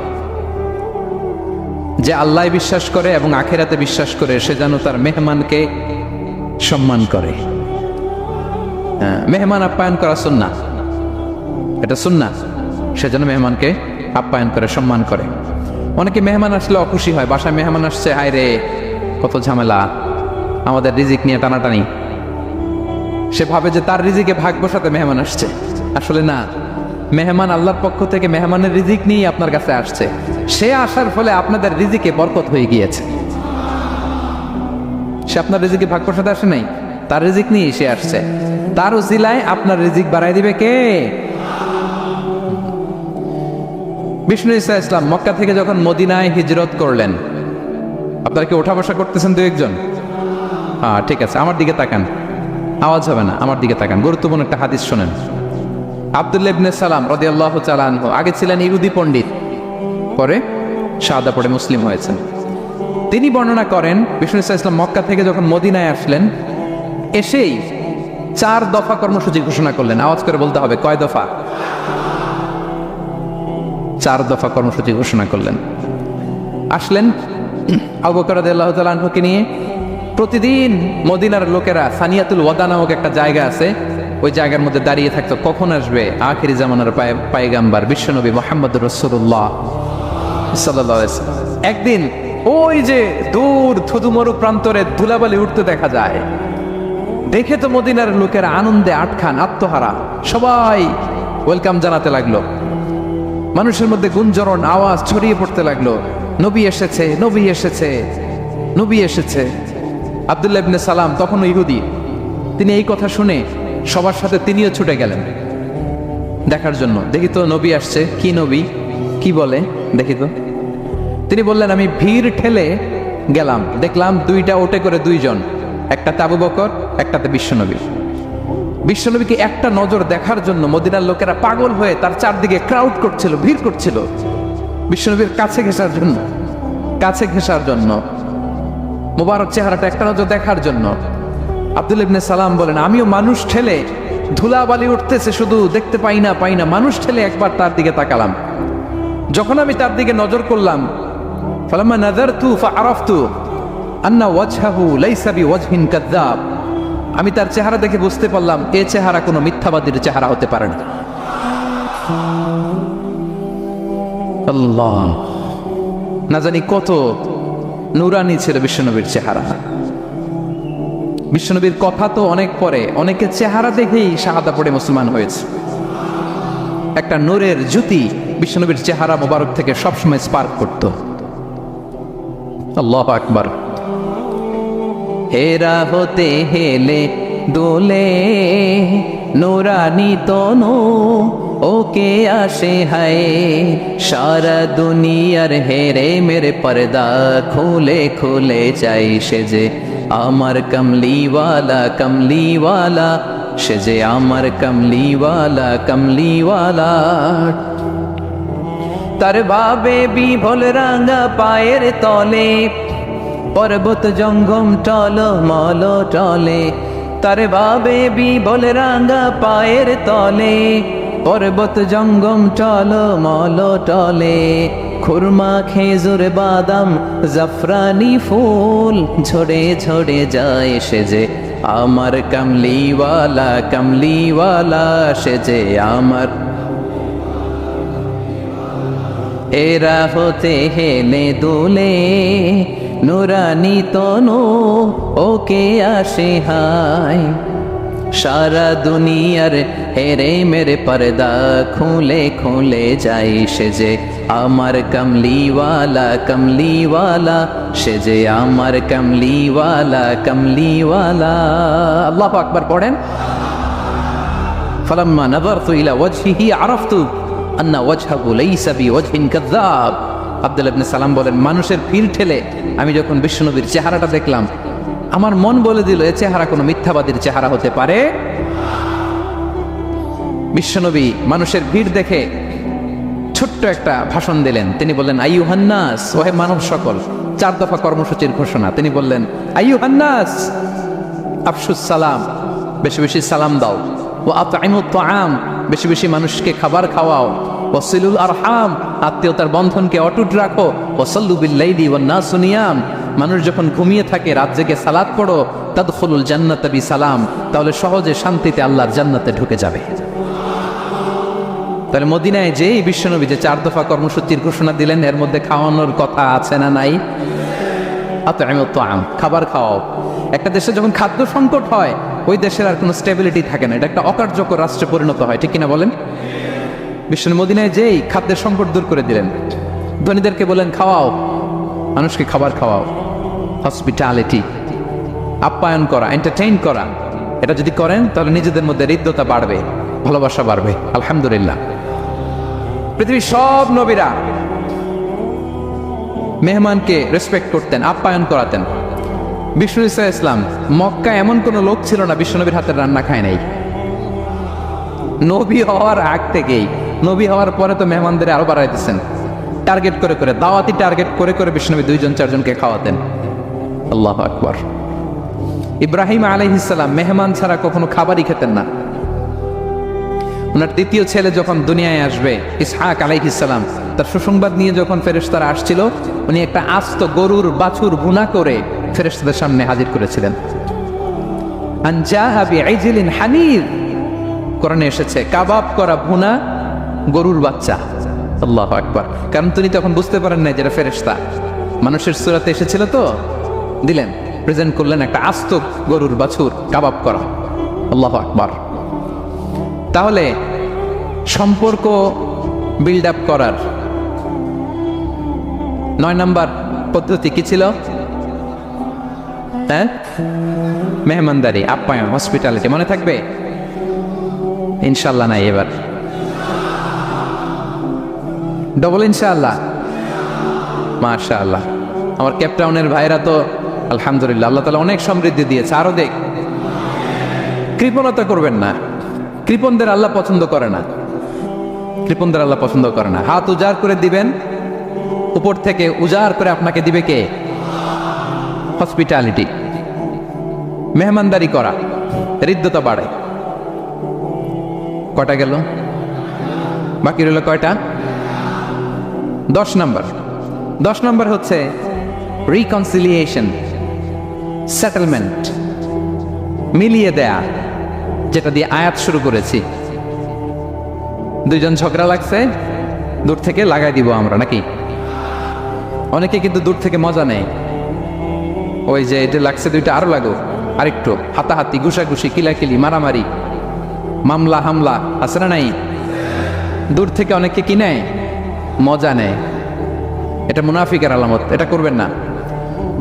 Speaker 1: যে আল্লাহ বিশ্বাস করে এবং আখিরাতে বিশ্বাস করে সে যেন তার মেহমানকে সম্মান করে। মেহমান আপ্যায়ন করা সুন্নাহ, এটা সুন্নাহ, সে যেন মেহমানকে আপ্যায়ন করে, সম্মান করে। অনেকে মেহমান আসলে অখুশি হয়, বাসায় মেহমান আসছে, হায় রে কত ঝামেলা, আমাদের রিজিক নিয়ে টানাটানি। সে ভাবে যে তার রিজিকে ভাগ বসাতে মেহমান আসছে, আসলে না। মেহমান আল্লাহর পক্ষ থেকে মেহমানের রিজিক নিয়ে আপনার কাছে আসছে, সে আসার ফলে আপনাদের রিজিকে বরকত হয়ে গিয়েছে। সে আপনার রিজিকে ভাগ বসাতে আসে নাই, তার রিজিক নিয়ে সে আসছে, তার উসিলায় আপনার রিজিক বাড়াই দিবে কে? বিষ্ণু ঈসা ইসলাম মক্কা থেকে যখন মদিনায় হিজরত করলেন, আপনারা কি ওঠা বসা করতেছেন দু একজন? হ্যাঁ, ঠিক আছে, আমার দিকে তাকান, আওয়াজ হবে না, আমার দিকে তাকান। গুরুত্বপূর্ণ একটা হাদিস শোনেন। আব্দুল্লাহ ইবনে সালাম রাদিয়াল্লাহু তাআলা আনহু আগে ছিলেন ইহুদি পণ্ডিত, পরে শাহাদা পড়ে মুসলিম হয়েছেন। তিনি বর্ণনা করেন বিষ্ণু ঈসা ইসলাম মক্কা থেকে যখন মদিনায় আসলেন, এসেই 4 দফা কর্মসূচি ঘোষণা করলেন। আওয়াজ করে বলতে হবে, কয় দফা? 4 দফা কর্মসূচি ঘোষণা করলেন। আসলেন আবু বকর রাদিয়াল্লাহু তাআলা আনহুকে নিয়ে। প্রতিদিন মদিনার লোকেরা সানিয়াতুল ওয়াদা নামক একটা জায়গা আছে, ওই জায়গার মধ্যে দাঁড়িয়ে থাকতো, কখন আসবে আখিরি জামানার পায়গাম্বার বিশ্বনবী মুহাম্মদুর রাসূলুল্লাহ সাল্লাল্লাহু আলাইহি ওয়াসাল্লাম। একদিন ওই যে দূর থুদুমরু প্রান্তরে ধুলাবালি উঠতে দেখা যায়। দেখে তো মদিনার লোকেরা আনন্দে আটখান, আত্মহারা, সবাই ওয়েলকাম জানাতে লাগলো। মানুষের মধ্যে গুঞ্জরণ আওয়াজ ছড়িয়ে পড়তে লাগলো, নবী এসেছে, নবী এসেছে, নবী এসেছে। আব্দুল্লাহ ইবনে সালাম তখনও ইহুদি, তিনি এই কথা শুনে সবার সাথে তিনিও ছুটে গেলেন দেখার জন্য। দেখি তো নবী আসছে, কি নবী, কি বলে দেখি তো। তিনি বললেন, আমি ভিড় ঠেলে গেলাম, দেখলাম 2টা ওটে করে 2 জন, একটাতে আবু বকর, একটাতে বিশ্বনবী। বিশ্বনবীকে একটা নজর দেখার জন্য মদিনার লোকেরা পাগল হয়ে তার চারদিকে ক্রাউড করছিল, ভিড় করছিল বিশ্বনবীর কাছে ঘেঁষার জন্য, কাছে ঘেঁষার জন্য, মুবারক চেহারাটা একটা নজর দেখার জন্য। আব্দুল্লাহ ইবনে সালাম বলেন, আমিও মানুষ ঠেলে, ধুলাবালি উঠতেছে শুধু, দেখতে পাই না, মানুষ ঠেলে একবার তার দিকে তাকালাম। যখন আমি তার দিকে নজর করলাম, ফালাম্মা নাযারতু ফাআরাফতু আন্না ওয়াজহাহু লাইসা বিওয়াজহিন কাযযাব, আমি তার চেহারা দেখে বুঝতে পারলাম এ চেহারা কোনো মিথ্যাবাদীর চেহারা হতে পারে না। আল্লাহ, না জানি কত নুরানি ছিল বিশ্বনবীর চেহারা। বিশ্বনবীর কথা তো অনেক পরে, অনেকে চেহারা দেখেই শাহাদা পড়ে মুসলমান হয়েছে। একটা নূরের জ্যোতি বিশ্বনবীর চেহারা মোবারক থেকে সবসময় স্পার্ক করত। আল্লাহু আকবার। হেরা হতে হেলে দোলে নুরানি তনু, ওকে আসে হায় সারা দুনিয়ার হেরে মেরে পর্দা খুলে খুলে যাই সে যে আমার কমলিওয়ালা, কমলিওয়ালা, সে যে আমার কমলিওয়ালা, কমলিওয়ালা। তার বাবে বিভোল রাঙা পায়ের তলে, পর্বত জঙ্গম টল মল টলে। তার বাবে বিভোল রাঙা পায়ের তলে, পর্বত জঙ্গম টল মল টলে। খুরমা খেজুর বাদাম জাফরানি ফুল ঝরে ঝরে যায় সে যে আমার কমলিওয়ালা, কমলিওয়ালা, সে যে আমার। এরা হতে হেলে দোলে নুরানি তনু, ওকে আসে হায় সারা দুনিয়ার হেরে মেরে পর্দা খুলে খুলে যাই সে যে আমার কমলিওয়ালা, কমলিওয়ালা, সে যে আমার কমলিওয়ালা, কমলিওয়ালা। আল্লাহু আকবার পড়েন। ফালাম্মা নাযারতু ইলা ওয়াজহিহি আরাফতু আন্না ওয়াজহাহু লাইসা বিওয়াজহিন কাযযাব। আব্দুল্লাহ ইবনে সালাম বলেন, মানুষের ভিড় ঠেলে আমি যখন বিশ্বনবীর চেহারাটা দেখলাম, আমার মন বলে দিল এ চেহারা কোনো মিথ্যাবাদীর চেহারা হতে পারে। বিশ্বনবী মানুষের ভিড় দেখে ছোট্ট একটা ভাষণ দিলেন। তিনি বললেন, আইয়ুহান নাস, ওহে মানব সকল। 4 দফা কর্মসূচির ঘোষণা। তিনি বললেন, আইয়ুহান নাস আফশুস সালাম, বেশি বেশি সালাম দাও। ও আতঈমুত তাআম, বেশি বেশি মানুষকে খাবার খাওয়াও। ওয়াসিলুল আরহাম, আত্মীয়তার বন্ধনকে অটুট রাখো। ওয়াসাল্লু বিল্লাইলি ওয়ান নাসু নিয়াম, মানুষ যখন ঘুমিয়ে থাকে রাত জেগে সালাত পড়ো। তাদখুলুল জান্নাতা বিসালাম, তাহলে সহজে শান্তিতে আল্লাহর জান্নাতে ঢুকে যাবে। তাহলে মদিনায় যেই বিশ্বনবী যে 4 দফা কর্মসূচির ঘোষণা দিলেন, এর মধ্যে খাওয়ানোর কথা আছে না নাই? আতঈমুত তাআম, খাবার খাওয়াও। একটা দেশে যখন খাদ্য সংকট হয়, ওই দেশের আর কোনো স্টেবিলিটি থাকে না, এটা একটা অকার্যকর রাষ্ট্রে পরিণত হয়, ঠিক কিনা বলেন? বিশ্বনবী মদিনায় যেই খাদ্যের সংকট দূর করে দিলেন। ধনীদেরকে বলেন, খাওয়াও, মানুষকে খাবার খাওয়াও। হসপিটালিটি, আপ্যায়ন করা, এন্টারটেইন করা, এটা যদি করেন তাহলে নিজেদের মধ্যে হৃদ্যতা বাড়বে, ভালোবাসা বাড়বে। আলহামদুলিল্লাহ। পৃথিবীর সব নবীরা মেহমানকে রেসপেক্ট করতেন, আপ্যায়ন করাতেন। বিষ্ণু ইসা ইসলাম মক্কা এমন কোনো লোক ছিল না বিশ্বনবীর হাতের রান্না খায় নাই। নবী হওয়ার আগ থেকেই, নবী হওয়ার পরে তো মেহমানদের আরো বাড়াইতেছেন, টার্গেট করে করে, দাওয়াতি টার্গেট করে করে বিষ্ণুনবী 2-4জনকে খাওয়াতেন। আল্লাহু আকবার। ইব্রাহিম আলাইহিস সালাম মেহমান ছাড়া কখনো খাবারই খেতেন না। ওনার দ্বিতীয় ছেলে যখন দুনিয়ায় আসবে, ইসহাক আলাইহিস সালাম, তার সুসংবাদ নিয়ে যখন ফেরেশতারা আসছিল, উনি একটা আস্ত গরুর বাছুর ভুনা করে ফেরেশতাদের সামনে হাজির করেছিলেন। আনজাহা বিইজলিন হানির, কোরআনে এসেছে কাবাব করা ভুনা গরুর বাচ্চা। আল্লাহু আকবার। কারণ তিনি তখন বুঝতে পারেন না যেটা ফেরেশতা, মানুষের সূরাতে এসেছিল তো, দিলেন, প্রেজেন্ট করলেন একটা আস্ত গরুর বাছুর কাবাব করা। আল্লাহু আকবার। তাহলে সম্পর্ক বিল্ড আপ করার 9 নম্বর পদ্ধতি কি ছিল? হ্যাঁ, মেহমানদারি, আপ্যায়ন, হসপিটালিটি। মনে থাকবে ইনশাল্লাহ? নাই এবার ডবল ইনশাআল্লাহ। মাশাআল্লাহ। আমার ক্যাপটাউনের ভাইরা তো আলহামদুলিল্লাহ, আল্লাহ তাআলা অনেক সমৃদ্ধি দিয়েছে, আরো দেখ। কৃপণতা করবেন না, কৃপণদের আল্লাহ পছন্দ করে না, কৃপণদের আল্লাহ পছন্দ করে না। হাত উজাড় করে দিবেন, উপর থেকে উজাড় করে আপনাকে দিবে কে? হসপিটালিটি, মেহমানদারি করা, হৃদ্যতা বাড়ে। কয়টা গেল? বাকি রইল কয়টা? 10 নম্বর। 10 নম্বর হচ্ছে রিকনসিলিয়েশন, সেটেলমেন্ট, মিলিয়ে দেয়া, যেটা দিয়ে আয়াত শুরু করেছি। 2 জন ঝগড়া লাগছে, দূর থেকে লাগাই দিব আমরা, নাকি? অনেকে কিন্তু দূর থেকে মজা নেয়, ওই যে এটা লাগছে 2টা আরো লাগো, আরেকটু হাতাহাতি, ঘুষাঘুষি, কিলাকিলি, মারামারি, মামলা হামলা আছে না নাই? দূর থেকে অনেকে কি নেয়? মজা নেয়। এটা মুনাফিকের আলামত, এটা করবেন না।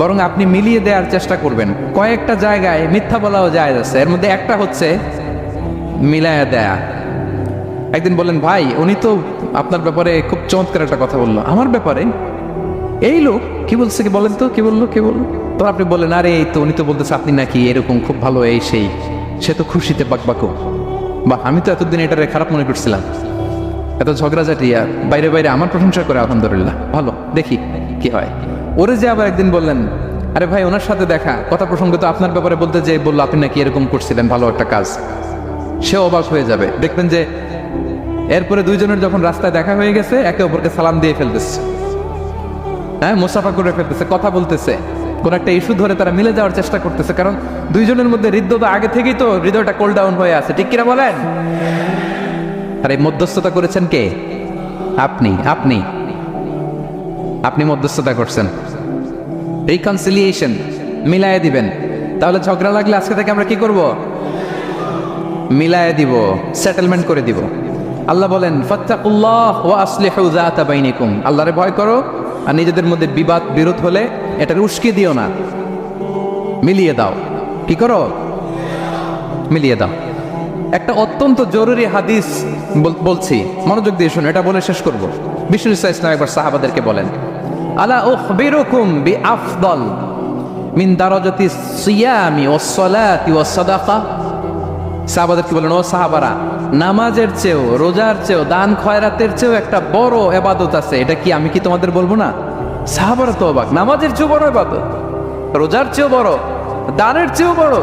Speaker 1: বরং আপনি মিলিয়ে দেওয়ার চেষ্টা করবেন। কয়েকটা জায়গায় মিথ্যা বলাও যায় আছে, এর মধ্যে একটা হচ্ছে মিলায়া দেয়া। একদিন বললেন, ভাই উনি তো আপনার ব্যাপারে খুব চমৎকার একটা কথা বললো। আমার ব্যাপারে? এই লোক কি বলছে, কি বলেন তো, কি বললো, কি বললো? তো আপনি বললেন, আরে এই তো উনি তো বলতেছে আপনি নাকি এরকম খুব ভালো, এই সেই। সে তো খুশিতে বাকবাকো। বা আমি তো এতদিন এটারে খারাপ মনে করছিলাম, এত ঝগড়াঝাটিয়া, বাইরে বাইরে আমার প্রশংসা করে, আলহামদুলিল্লাহ ভালো, দেখি কি হয়। ওরে যে আবার একদিন বললেন, আরে ভাই ওনার সাথে দেখা, কথা প্রসঙ্গ তো আপনার ব্যাপারে বলতে যে বললো আপনি নাকি এরকম করছিলেন, ভালো একটা কাজ। সে অবাক হয়ে যাবে, দেখবেন যে এরপরে 2 জনের যখন রাস্তায় দেখা হয়ে গেছে, একে অপরকে সালাম দিয়ে ফেলতেছে, হ্যাঁ, মুসাফা করে ফেলতেছে, কথা বলতেছে, কোন একটা ইস্যু ধরে তারা মিলে যাওয়ার চেষ্টা করতেছে। কারণ 2 জনের মধ্যে হৃদ্যতা আগে থেকেই তো, হৃদয়টা কোল ডাউন হয়ে আছে, ঠিক কিনা বলেন? আর এই মধ্যস্থতা করেছেন কে? আপনি আপনি আপনি মধ্যস্থতা করছেন। রিকনসিলিয়েশন, মিলায়ে দিবেন। তাহলে ঝগড়া লাগলে আজকে থেকে আমরা কি করব? মিলায়ে দিব, সেটেলমেন্ট করে দিব। আল্লাহ বলেন, ফাত্তাকুল্লাহ ওয়া আসলিহু যাতা বাইনিকুম। আল্লাহরে ভয় করো, আর নিজেদের মধ্যে বিবাদ বিরোধ হলে এটাকে উস্কে দিও না, মিলিয়ে দাও। কি করো? মিলিয়ে দাও। একটা অত্যন্ত জরুরি হাদিস বলছি, মনোযোগ দিয়ে শুনুন, এটা বলে শেষ করব। বিষ্ণু ইসলাম একবার সাহাবাদেরকে বলেন, আলা উখবিরুকুম বিআফদাল মিন দারাজাতি সিয়ামি ওয়াস সালাতি ওয়াস সাদাকা। সাহাবাদেরকে বলেন, ও সাহাবারা, নামাজের চেয়েও, রোজার চেয়েও, দান খয়রাতের চেয়েও একটা বড় ইবাদত আছে, এটা কি আমি কি তোমাদের বলবো না? সাহাবারা তো অবাক, নামাজের চেয়েও বড় ইবাদত, রোজার চেয়েও বড়, দানের চেয়েও বড়।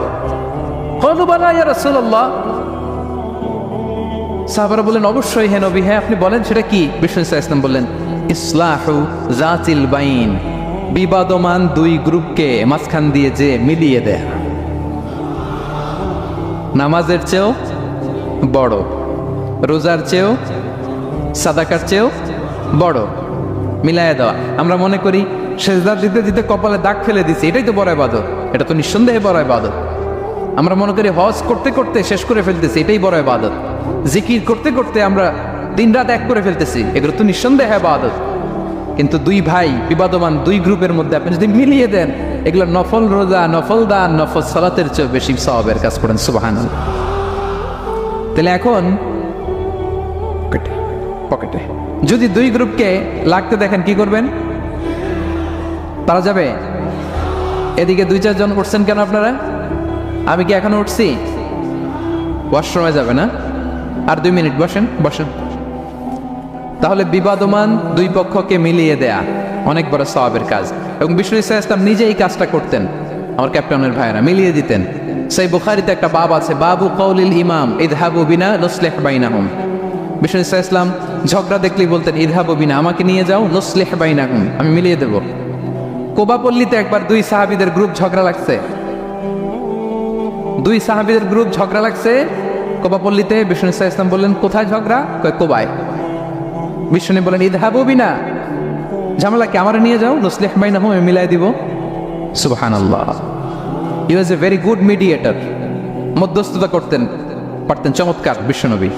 Speaker 1: ক্বালু বালা ইয়া রাসূলুল্লাহ। সাহাবারা বলেন, অবশ্যই হে নবী, হ্যাঁ আপনি বলেন সেটা কি? বিষ্ণু ইসলাম বললেন, ইসলাহু যাতিল বাইন, বিবাদমান 2 গ্রুপকে মাঝখান দিয়ে যে মিলিয়ে দেয়। নামাজের চেয়েও বড়, রোজার চেয়েও, সাদাকার চেয়েও বড়, মিলাইয়া দেওয়া। আমরা মনে করি সেজদা দিতে দিতে কপালে দাগ ফেলে দিছি, এটাই তো বড় ইবাদত। এটা তো নিঃসন্দেহে বড় ইবাদত। আমরা মনে করি হজ করতে করতে শেষ করে ফেলতেছি, এটাই বড় ইবাদত। জিকির করতে করতে আমরা দিনরাত এক করে ফেলতেছি, এগুলো তো নিঃসন্দেহে ইবাদত। কিন্তু 2 ভাই বিবাদমান 2 গ্রুপের মধ্যে আপনি যদি মিলিয়ে দেন, এগুলো নফল রোজা, নফল দান, নফল সালাতের চেয়ে বেশি সওয়াবের কাজ করেন। সুবহানাল্লাহ। তাহলে এখন পকেটে। যদি দুই গ্রুপকে লাগতে দেখেন কি করবেন? পারা যাবে? এদিকে 2-4 জন উঠছেন কেন আপনারা? আমি কি এখনো উঠছি? ওয়াশরুমে যাবে না? আর 2 মিনিট বসেন বসেন। তাহলে বিবাদমান দুই পক্ষকে মিলিয়ে দেয়া অনেক বড় সওয়াবের কাজ, এবং বিষ্ণু ইসা ইসলাম নিজে এই কাজটা করতেন। আমার ক্যাপ্টেনের ভাইয়েরা মিলিয়ে দিতেন। সেই বুখারীতে একটা বাব আছে, বাবু কওলিল ইমাম ইযহাবু বিনা নুসলিহ বাইনাহুম। বিষ্ণু ইসা ইসলাম ঝগড়া দেখলেই বলতেন ইযহাবু বিনা, আমাকে নিয়ে যাও, নুসলিহ বাইনাহুম, আমি মিলিয়ে দেব। কোবাপল্লীতে একবার দুই সাহাবীদের গ্রুপ ঝগড়া লাগছে, দুই সাহাবীদের গ্রুপ ঝগড়া লাগছে কোবাপল্লীতে। বিষ্ণু ইসা ইসলাম বললেন কোথায় ঝগড়া? কয় কোবায়। বিষ্ণু বলেন ইযহাবু বিনা, ঝামেলা কি, আমার নিয়ে যাও, নুসলিহ বাইনাহুম, আমি মিলাই দিব। সুবহানাল্লাহ। হি ওয়াজ এ ভেরি গুড মিডিয়েটর। মধ্যস্থতা করতেন পারতেন চমৎকার বিশ্বনবী।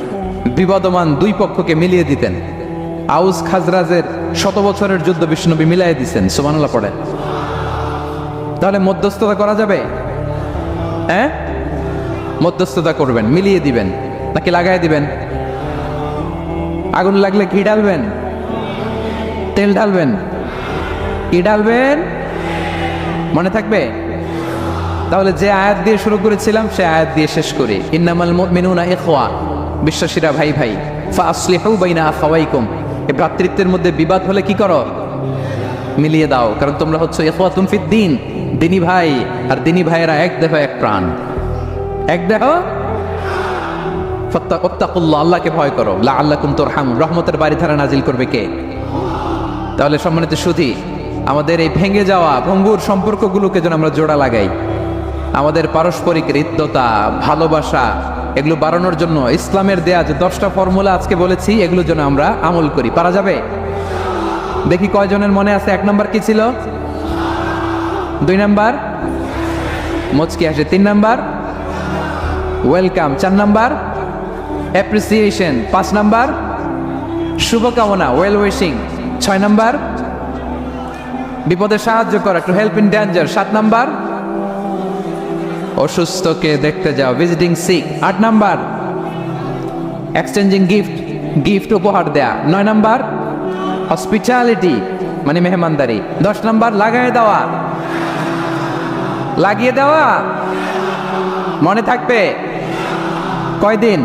Speaker 1: বিবাদমান দুই পক্ষকে মিলিয়ে দিতেন। আউস খাজরাজের 100 বছরের যুদ্ধ বিশ্বনবী মিলাই দিতেন। সুবহানাল্লাহ পড়ে। তাহলে মধ্যস্থতা করা যাবে? হ্যাঁ, মধ্যস্থতা করবেন, মিলিয়ে দিবেন নাকি লাগাই দিবেন? আগুন লাগলে কি ঢালবেন? তেল ঢালবেন? কি ঢালবেন? মনে থাকবে? তাহলে যে আয়াত দিয়ে শুরু করেছিলাম সে আয়াত দিয়ে শেষ করি। ইন্নামাল মুমিনুনা ইখওয়া, বিশ্বাসীরা ভাই ভাই। ফাসলিহু বাইনা আখাওয়াইকুম, এই ভ্রাতৃত্বের মধ্যে বিবাদ হলে কি করো? মিলিয়ে দাও, কারণ তোমরা হচ্ছে ইখওয়াতুন ফিদ্দিন, দিনী ভাই। আর দিনী ভাইয়েরা এক দেহ এক প্রাণ, এক দেহ। ফাত্তাকুল্লাহ, আল্লাহকে ভয় করো। লাআল্লাকুম তুরহামুন, রহমতের বারিধারা নাজিল করবে কে? তাহলে সম্মানিত সুধী, আমাদের এই ভেঙে যাওয়া ভঙ্গুর সম্পর্কগুলোকে যেন আমরা জোড়া লাগাই। আমাদের পারস্পরিক হৃদ্যতা, ভালোবাসা, এগুলো বাড়ানোর জন্য ইসলামের দেয়া যে 10টা ফর্মুলা আজকে বলেছি, এগুলো যেন আমরা আমল করি। পারা যাবে? দেখি কয়জনের মনে আছে। 1 নাম্বার কি ছিল? 2 নাম্বার মুচকি হাসি, 3 number welcome, 4 number appreciation, 5 number শুভকামনা, ওয়েল উইশিং, 6 নাম্বার বিপদে সাহায্য করা, to help in danger, 7 number অসুস্থকে দেখতে যাও, visiting sick, 8 number exchanging gift, gift উপহার দেয়া, 9 নাম্বার হসপিটালিটি মানে মেহমানদারি, 10 নাম্বার লাগাই দেওয়া, লাগিয়ে দেওয়া। মনে থাকবে? কয়দিন?